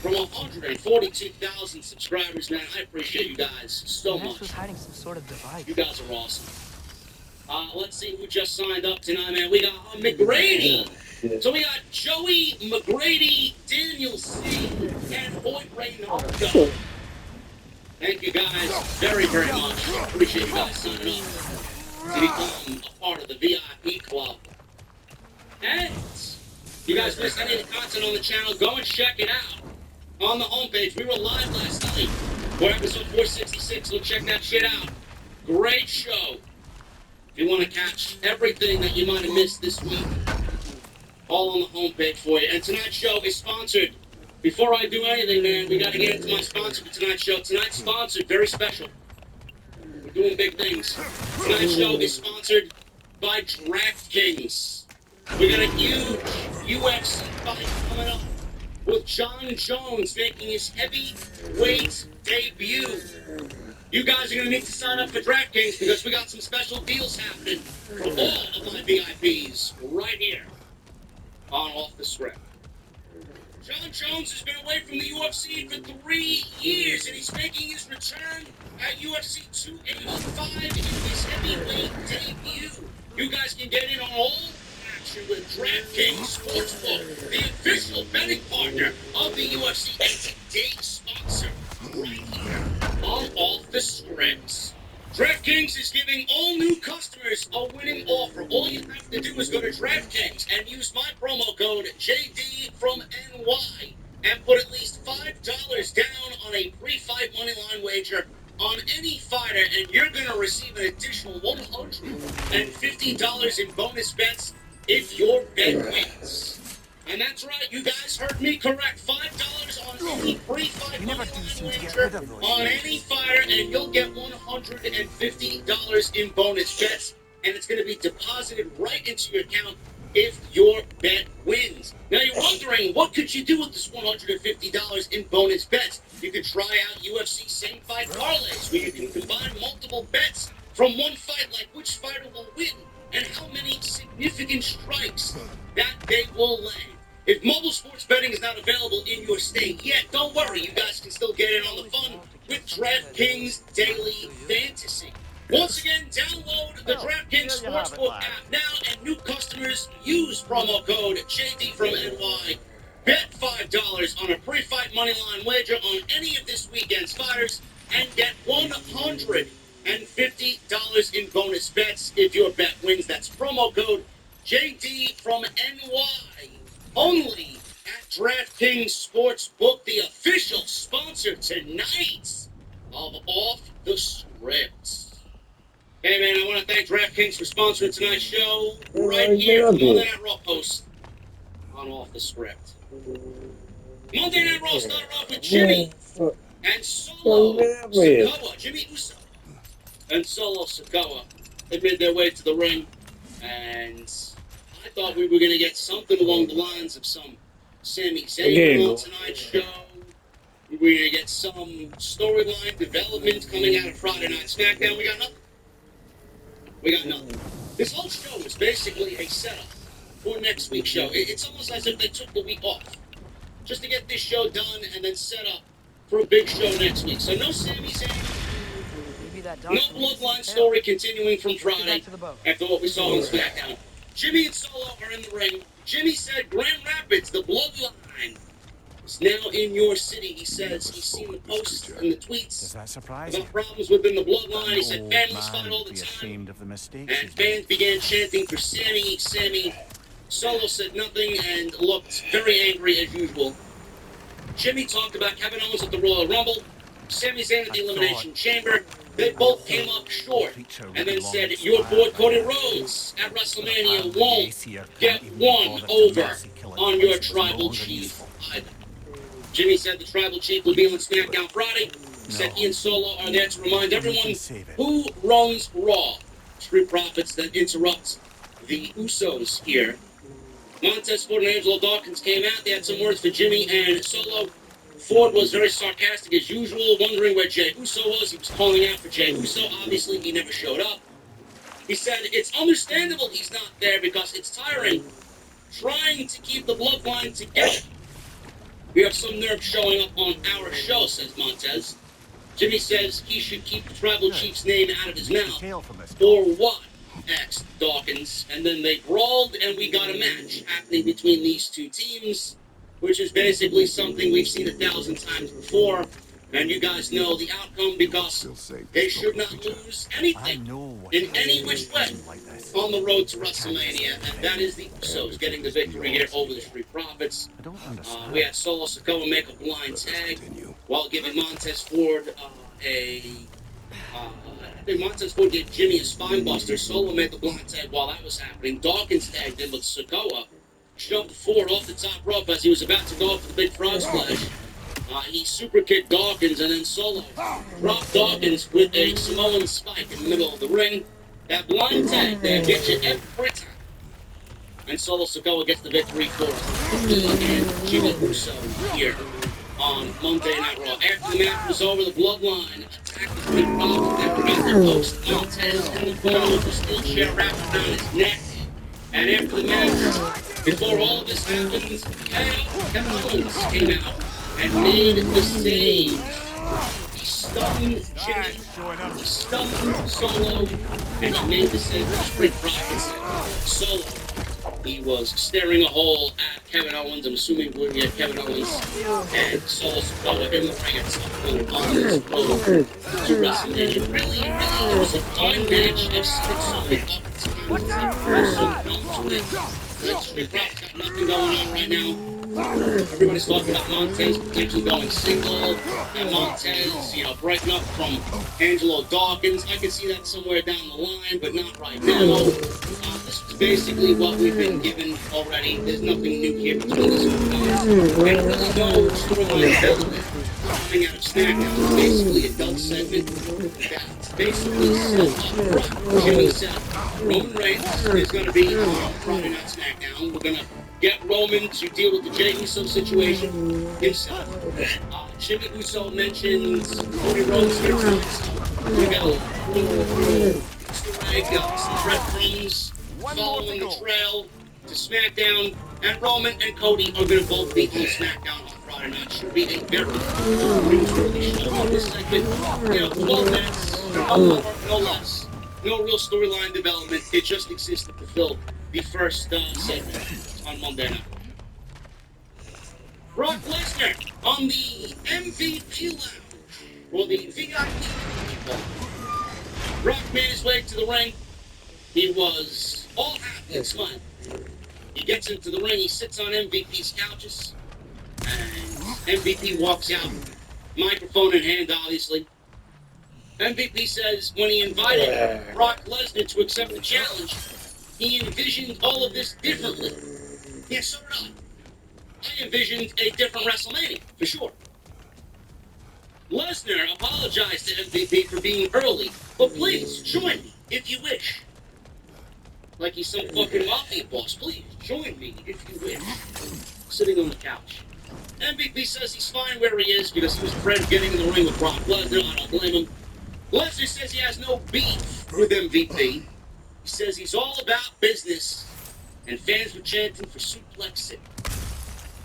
from 142,000 subscribers, man. I appreciate you guys so much. Was hiding some sort of device. You guys are awesome. Let's see who just signed up tonight, man. We got McGrady. So we got Joey, McGrady, Daniel C, and Hoyt Reynaldo. Thank you guys very, very much. Appreciate you guys signing up to become a part of the VIP club. And you guys missed any of the content on the channel, go and check it out on the homepage. We were live last night for episode 466. Go check that shit out. Great show. If you want to catch everything that you might have missed this week, all on the homepage for you. And tonight's show is sponsored. Before I do anything, man, we got to get into my sponsor for tonight's show. Tonight's sponsored, very special. We're doing big things. Tonight's show is sponsored by DraftKings. We got a huge UFC fight coming up with John Jones making his heavyweight debut. You guys are going to need to sign up for DraftKings because we got some special deals happening for all of my VIPs right here on Off the Script. John Jones has been away from the UFC for 3 years, and he's making his return at UFC 285 in his heavyweight debut. You guys can get in on all action with DraftKings Sportsbook, the official betting partner of the UFC. It's a date sponsor right here on Off the Scripts. DraftKings is giving all new customers a winning offer. All you have to do is go to DraftKings and use my promo code JD from NY and put at least $5 down on a pre-fight money line wager on any fighter, and you're going to receive an additional $150 in bonus bets if your bet wins. And that's right, you guys heard me correct. $5 on any pre-fight money line wager on any fighter, and you'll get $150 in bonus bets, and it's going to be deposited right into your account if your bet wins. Now you're wondering, what could you do with this $150 in bonus bets? You could try out UFC same fight parlays, where you can combine multiple bets from one fight, like which fighter will win and how many significant strikes that they will land. If mobile sports betting is not available in your state yet, don't worry, you guys can still get in on the fun with DraftKings Daily Fantasy. Once again, download the DraftKings Sportsbook app now, and new customers use promo code JD from NY. Bet $5 on a pre-fight money line wager on any of this weekend's fighters and get $150 in bonus bets if your bet wins. That's promo code JD from NY. Only at DraftKings Sportsbook, the official sponsor tonight of Off the Script. Hey man, I want to thank DraftKings for sponsoring tonight's show right here on Monday Night Raw post on Off the Script. Monday Night Raw started off with Jimmy and Solo Sikoa. Jimmy Uso and Solo Sikoa. They made their way to the ring, and I thought we were going to get something along the lines of some Sami Zayn on tonight's show. We were going to get some storyline development coming out of Friday Night SmackDown. We got nothing. This whole show is basically a setup for next week's show. It's almost as if they took the week off just to get this show done and then set up for a big show next week. So no Sami Zayn, no Bloodline story continuing from Friday after what we saw on SmackDown. Jimmy and Solo are in the ring. Jimmy said Grand Rapids, the Bloodline, is now in your city. He says he's seen the posts and the tweets about problems within the Bloodline. He said families fight all the time. And fans began chanting for Sami. Solo said nothing and looked very angry as usual. Jimmy talked about Kevin Owens at the Royal Rumble, Sami Zayn at the Elimination Chamber. They both came up short and then said, your boy Cody Rhodes at WrestleMania won't get one over on your Tribal Chief either. Jimmy said the Tribal Chief will be on SmackDown Friday. He said he and Solo are there to remind everyone who runs Raw. Street Profits that interrupt the Usos here. Montez Ford and Angelo Dawkins came out. They had some words for Jimmy and Solo. Ford was very sarcastic as usual, wondering where Jey Uso was. He was calling out for Jey Uso. Obviously, he never showed up. He said it's understandable he's not there because it's tiring trying to keep the Bloodline together. We have some nerve showing up on our show, says Montez. Jimmy says he should keep the Tribal Chief's name out of his mouth. Or what? Asked Dawkins. And then they brawled, and we got a match happening between these two teams, which is basically something we've seen 1,000 times before. And you guys know the outcome because they should not lose anything in any which way on the road to WrestleMania. And that is the Usos getting the victory here over the Street Profits. We had Solo Sikoa make a blind tag while giving Montez Ford Montez Ford gave Jimmy a spine buster. Solo made the blind tag while that was happening. Dawkins tagged in, but Sikoa shoved Ford off the top rope as he was about to go for the big frog splash. He super kicked Dawkins, and then Solo dropped Dawkins with a Samoan spike in the middle of the ring. That blind tag there gets you every time. And Solo Sikoa gets the victory for me and Jimmy Uso here on Monday Night Raw. After the match was over, the Bloodline attacked the Street Profits after their host Montez in the corner with the steel chair wrapped around his neck. And after the match, before all of this happened, Kevin Owens came out and made the save. stunned Jimmy, Right, showing up. he stunned Solo, and he made the save for Street Profits. Solo, he was staring a hole at Kevin Owens. I'm assuming we're at Kevin Owens, and Solo's in the ring at some point on this road to WrestleMania. Really, it was a fine match. I've seen it so many times. So come to it. Street Profits got nothing going on right now. Everybody's talking about Montez potentially going single, and Montez, breaking up from Angelo Dawkins. I can see that somewhere down the line, but not right now. This is basically what we've been given already. There's nothing new here between these two guys. And really no storyline development coming out of SmackDown. It's basically a dull segment that basically sets up Jimmy said Roman Reigns is going to be on Friday Night SmackDown. We're going to get Roman to deal with the Jey Uso situation himself. Jimmy Uso mentions Cody Rhodes here tonight, so we got a little Easter egg, some breadcrumbs following the trail to SmackDown, and Roman and Cody are going to both be on SmackDown on Friday night. Should be a very newsworthy show. This segment, 12 minutes, no more, no less. No real storyline development. It just exists to fulfill the first segment on Monday night. Brock Lesnar on the MVP lounge, or the VIP people. Brock made his way to the ring. He was all happy and smiling. He gets into the ring. He sits on MVP's couches, and MVP walks out, microphone in hand, obviously. MVP says when he invited Brock Lesnar to accept the challenge, he envisioned all of this differently. Yeah, so did I. I envisioned a different WrestleMania, for sure. Lesnar apologized to MVP for being early, but please, join me, if you wish. Like he's some fucking mafia boss. Please, join me, if you wish. Sitting on the couch. MVP says he's fine where he is because he was afraid of getting in the ring with Brock Lesnar. I don't blame him. Lesnar says he has no beef with MVP. He says he's all about business, and fans were chanting for Suplex City.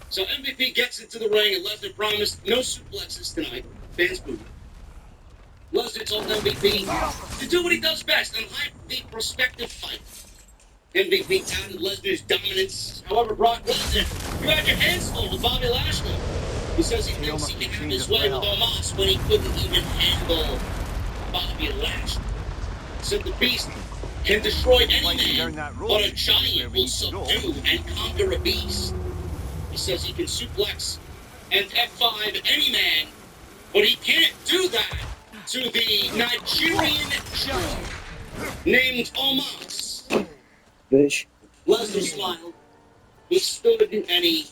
So MVP gets into the ring, and Lesnar promised no suplexes tonight. Fans booed. Lesnar told MVP to do what he does best and hype the prospective fight. MVP touted Lesnar's dominance. However, Brock Lesnar, you had your hands full with Bobby Lashley. He says he thinks he can have his way with Omos when he couldn't even handle Bobby Lashley. Said the Beast can destroy any man, but a giant will subdue and conquer a beast. He says he can suplex and F5 any man, but he can't do that to the Nigerian giant named Omos. Bitch. Lesnar smiled. He stood and he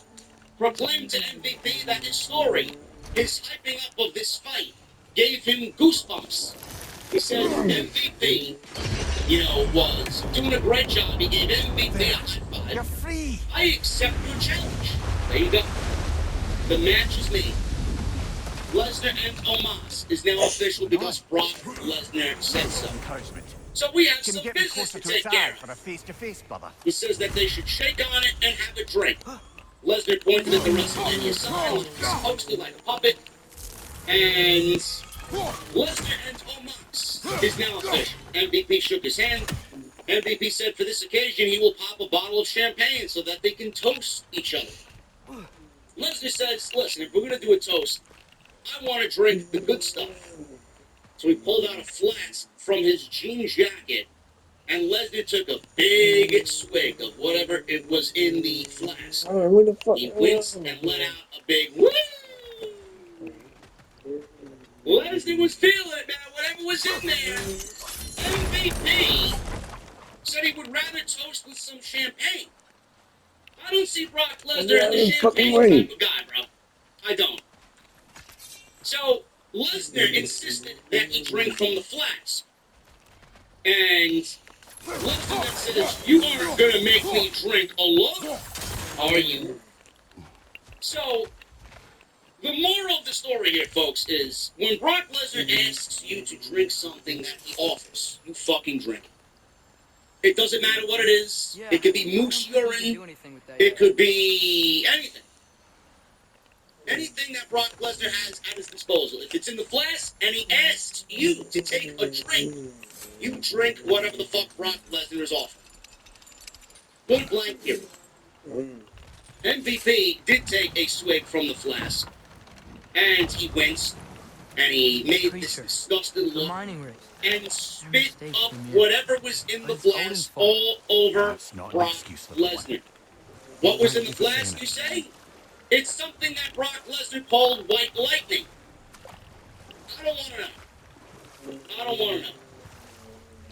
proclaimed to MVP that his story, his hyping up of this fight, gave him goosebumps. He said MVP, was doing a great job. He gave MVP a high You're five. free. I accept your challenge. There you go. The match is made. Lesnar and Omos is now official because Brock Lesnar said so. Encouragement. So we have Can you some get me business closer to to take its care eye of. for a face-to-face, brother? He says that they should shake on it and have a drink. Lesnar pointed at the WrestleMania sign like he's supposed to, like a puppet. And Lesnar and Omos is now official. MVP shook his hand. MVP said for this occasion he will pop a bottle of champagne so that they can toast each other. Lesnar says, listen, if we're going to do a toast, I want to drink the good stuff. So he pulled out a flask from his jean jacket, and Lesnar took a big swig of whatever it was in the flask. What the fuck? He winced and let out a big woo! Lesnar was feeling it, man. Whatever was in there. MVP said he would rather toast with some champagne. I don't see Brock Lesnar as the champagne type of guy, bro. I don't. So Lesnar insisted that he drink from the flask. And Lesnar then says, you aren't going to make me drink alone, are you? So the moral of the story here, folks, is when Brock Lesnar asks you to drink something that he offers, you fucking drink it. It doesn't matter what it is. It could be moose urine. It could be anything. Anything that Brock Lesnar has at his disposal. If it's in the flask and he asks you to take a drink, you drink whatever the fuck Brock Lesnar is offering. Point blank period. MVP did take a swig from the flask, and he winced, and he made this disgusting look, and spit up whatever was in the flask all over That's not an Brock excuse for the one. Lesnar. What was in Thank the you for flask, saying you it. say? It's something that Brock Lesnar called white lightning. I don't want to know. I don't want to know.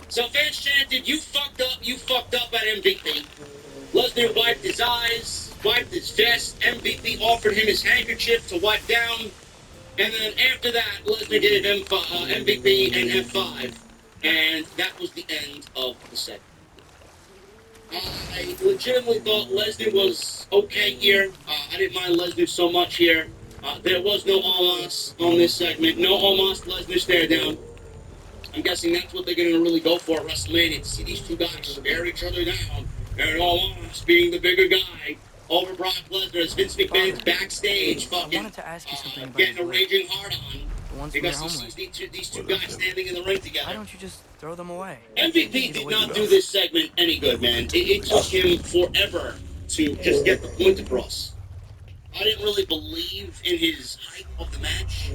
So fans chanted, you fucked up at MVP. Lesnar wiped his eyes, wiped his vest. MVP offered him his handkerchief to wipe down. And then after that, Lesnar gave him MVP and F5. And that was the end of the segment. I legitimately thought Lesnar was okay here. I didn't mind Lesnar so much here. There was no Omos on this segment. No Omos Lesnar stare down. I'm guessing that's what they're going to really go for at WrestleMania, to see these two guys stare each other down. And Omos being the bigger guy over Brock Lesnar as Vince McMahon's backstage fucking getting a raging hard on because he sees these two guys standing in the ring together. Why don't you just throw them away? MVP did not do this segment any good, man. It took him forever to just get the point across. I didn't really believe in his hype of the match.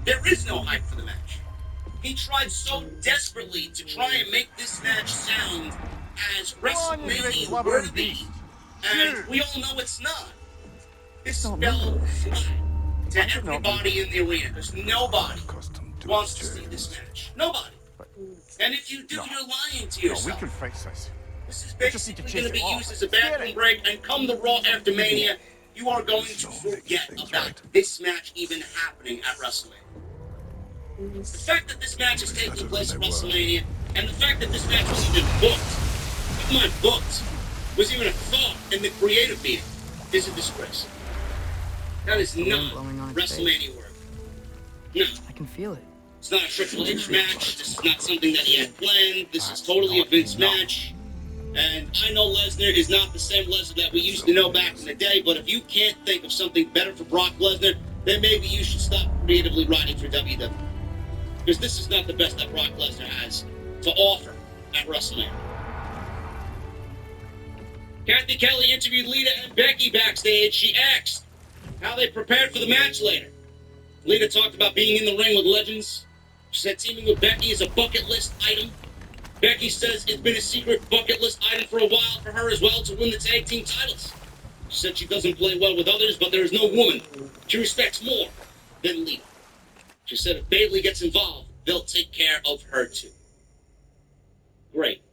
There is no hype for the match. He tried so desperately to try and make this match sound as WrestleMania worthy, and we all know it's not. This fell flat to everybody in the arena because nobody wants to see this match. Nobody. And if you do, you're lying to No, we yourself. can fix this. This is We just need to basically chase going to be it off. used as a bathroom break, and come the Raw after Mania, you are going to forget about this match even happening at WrestleMania. The fact that this match is taking place at WrestleMania, and the fact that this match was even booked, never mind booked, was even a thought in the creative meeting, is a disgrace. That is not WrestleMania work. No. I can feel it. It's not a Triple H match. This is not something that he had planned. This is totally a Vince match. And I know Lesnar is not the same Lesnar that we used to know back in the day, but if you can't think of something better for Brock Lesnar, then maybe you should stop creatively writing for WWE. Because this is not the best that Brock Lesnar has to offer at WrestleMania. Kathy Kelly interviewed Lita and Becky backstage. She asked how they prepared for the match later. Lita talked about being in the ring with legends. She said teaming with Becky is a bucket list item. Becky says it's been a secret bucket list item for a while for her as well to win the tag team titles. She said she doesn't play well with others, but there is no woman she respects more than Lita. She said if Bayley gets involved, they'll take care of her too. Great.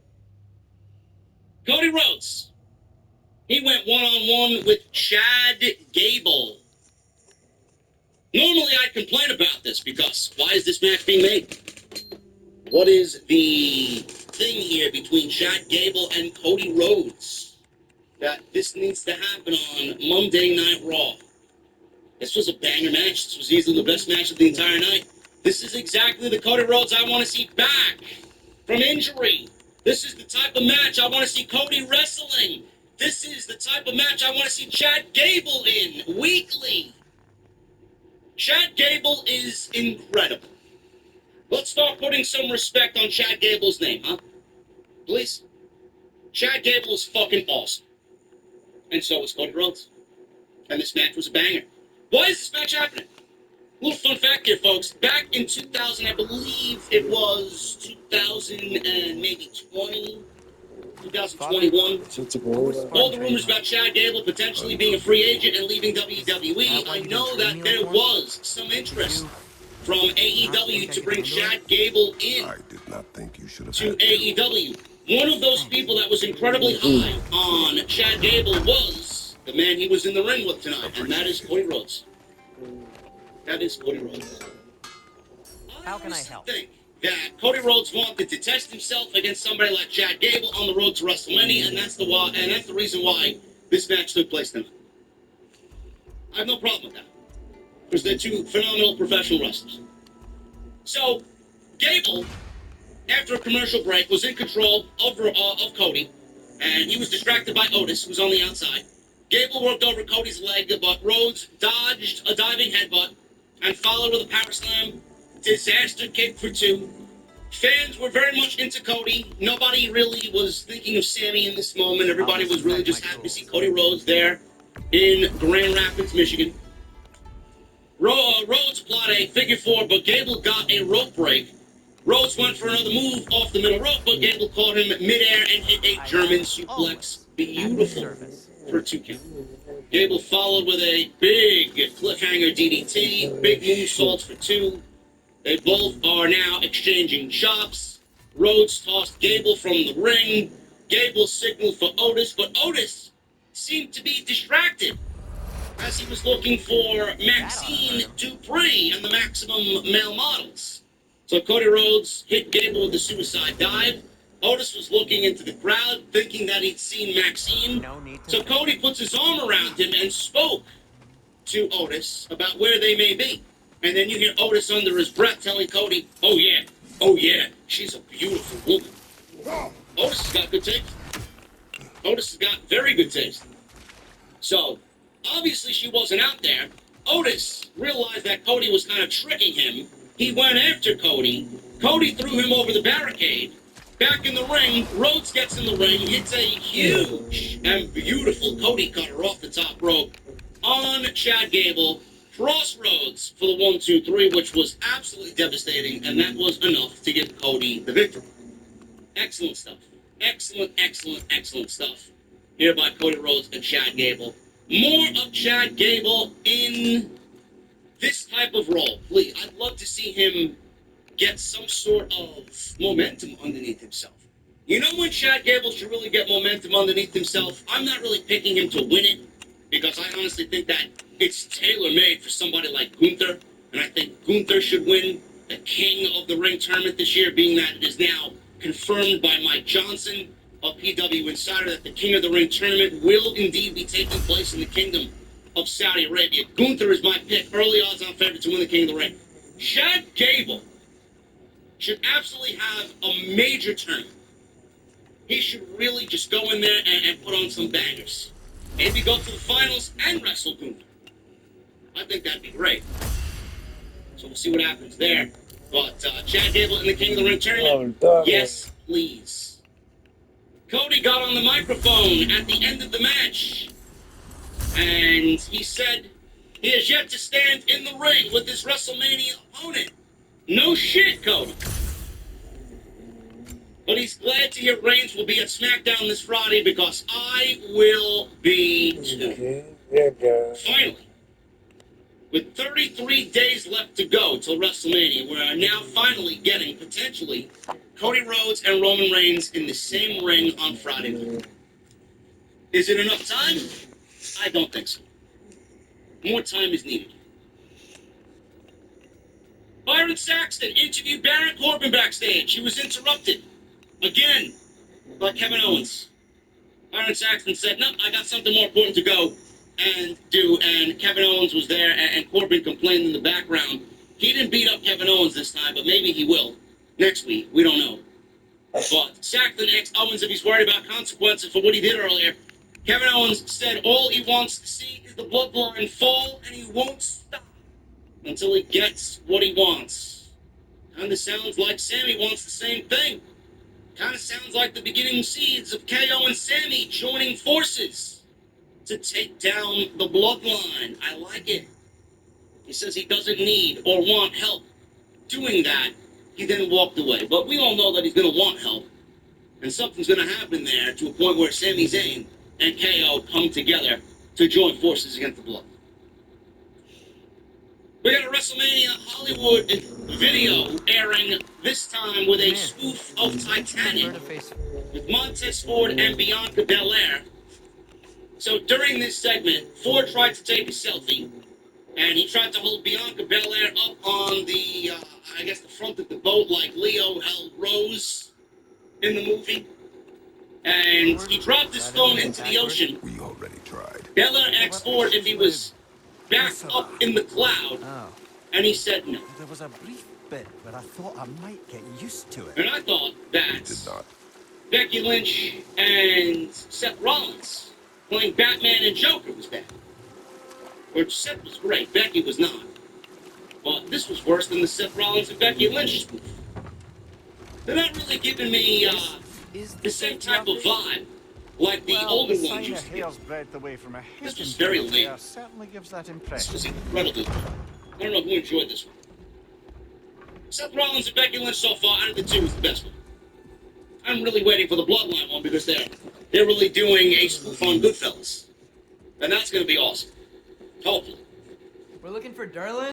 Cody Rhodes. He went one-on-one with Chad Gable. Normally I'd complain about this because why is this match being made? What is the thing here between Chad Gable and Cody Rhodes that this needs to happen on Monday Night Raw? This was a banger match. This was easily the best match of the entire night. This is exactly the Cody Rhodes I want to see back from injury. This is the type of match I want to see Cody wrestling. This is the type of match I want to see Chad Gable in weekly. Chad Gable is incredible. Let's start putting some respect on Chad Gable's name, huh? Please? Chad Gable is fucking awesome. And so is Cody Rhodes. And this match was a banger. Why is this match happening? A little fun fact here, folks. Back in 2000, I believe it was 2000 and maybe 20, 2021. All the rumors about Chad Gable potentially being a free agent and leaving WWE, I know that there was some interest from AEW to bring Chad Gable in I did not think you should have to had AEW. One of those people that was incredibly high on Chad Gable was the man he was in the ring with tonight, and that is Cody Rhodes. That is Cody Rhodes. How can I help? I think that Cody Rhodes wanted to test himself against somebody like Chad Gable on the road to WrestleMania, and that's the reason why this match took place tonight. I have no problem with that, because they're two phenomenal professional wrestlers. So, Gable, after a commercial break, was in control of Cody, and he was distracted by Otis, who was on the outside. Gable worked over Cody's leg, but Rhodes dodged a diving headbutt and followed with a power slam. Disaster kick for 2. Fans were very much into Cody. Nobody really was thinking of Sammy in this moment. Everybody was really just happy to see Cody Rhodes there in Grand Rapids, Michigan. Rhodes applied a figure 4, but Gable got a rope break. Rhodes went for another move off the middle rope, but Gable caught him midair and hit a German suplex. Beautiful for 2 count. Gable followed with a big cliffhanger DDT, big moonsault for 2. They both are now exchanging chops. Rhodes tossed Gable from the ring. Gable signaled for Otis, but Otis seemed to be distracted as he was looking for Maxine Dupree and the Maximum Male Models. So Cody Rhodes hit Gable with the suicide dive. Otis was looking into the crowd, thinking that he'd seen Maxine. So Cody puts his arm around him and spoke to Otis about where they may be. And then you hear Otis under his breath telling Cody, oh yeah, she's a beautiful woman. Otis has got good taste. Otis has got very good taste. So, obviously she wasn't out there. Otis realized that Cody was kind of tricking him. He went after Cody. Cody threw him over the barricade. Back in the ring, Rhodes gets in the ring, hits a huge and beautiful Cody cutter off the top rope on Chad Gable. Crossroads for the 1-2-3, which was absolutely devastating, and that was enough to give Cody the victory. Excellent stuff. Excellent stuff here by Cody Rhodes and Chad Gable. More of Chad Gable in this type of role, please. I'd love to see him get some sort of momentum underneath himself. You know when Chad Gable should really get momentum underneath himself? I'm not really picking him to win it, because I honestly think that it's tailor-made for somebody like Gunther, and I think Gunther should win the King of the Ring tournament this year, being that it is now confirmed by Mike Johnson of PW Insider that the King of the Ring tournament will indeed be taking place in the Kingdom of Saudi Arabia. Gunther is my pick. Early odds on favorite to win the King of the Ring. Chad Gable should absolutely have a major tournament. He should really just go in there and put on some bangers. Maybe go to the finals and wrestle Gunther. I think that'd be great. So we'll see what happens there. But Chad Gable in the King of the Ring tournament? Yes, please. Cody got on the microphone at the end of the match, and he said he has yet to stand in the ring with his WrestleMania opponent. No shit, Cody. But he's glad to hear Reigns will be at SmackDown this Friday, because I will be too. Finally. With 33 days left to go till WrestleMania, we are now finally getting, potentially, Cody Rhodes and Roman Reigns in the same ring on Friday night. Is it enough time? I don't think so. More time is needed. Byron Saxton interviewed Baron Corbin backstage. He was interrupted. Again, by Kevin Owens. Byron Saxton said, no, I got something more important to go and do, and Kevin Owens was there, and Corbin complained in the background. He didn't beat up Kevin Owens this time, but maybe he will next week. We don't know. But Saxton asked Owens if he's worried about consequences for what he did earlier. Kevin Owens said all he wants to see is the bloodline fall, and he won't stop until he gets what he wants. Kind of sounds like Sammy wants the same thing. Kind of sounds like the beginning seeds of KO and Sammy joining forces to take down the bloodline. I like it. He says he doesn't need or want help doing that. He then walked away. But we all know that he's going to want help. And something's going to happen there to a point where Sami Zayn and KO come together to join forces against the bloodline. We got a WrestleMania Hollywood video airing, this time with a spoof of Titanic with Montez Ford and Bianca Belair. So during this segment, Ford tried to take a selfie, and he tried to hold Bianca Belair up on the, the front of the boat like Leo held Rose in the movie. And he dropped his phone into the ocean. We already tried. Belair asked Ford if he was back up in the cloud, and he said no. There was a brief bit where I thought I might get used to it. And I thought that Did not. Becky Lynch and Seth Rollins playing Batman and Joker was bad. Which Seth was great, Becky was not. But this was worse than the Seth Rollins and Becky Lynch spoof. They're not really giving me Is the this same a type of fish? vibe like the Well, older the ones sign used of to give. hair's breadth away from a This was Higgins very tail late. there certainly gives that This impression. was incredibly good. I don't know who enjoyed this one. Seth Rollins and Becky Lynch so far, out of the two, is the best one. I'm really waiting for the Bloodline one because they're really doing a spoof on Goodfellas. And that's going to be awesome. Hopefully. We're looking for Darlin.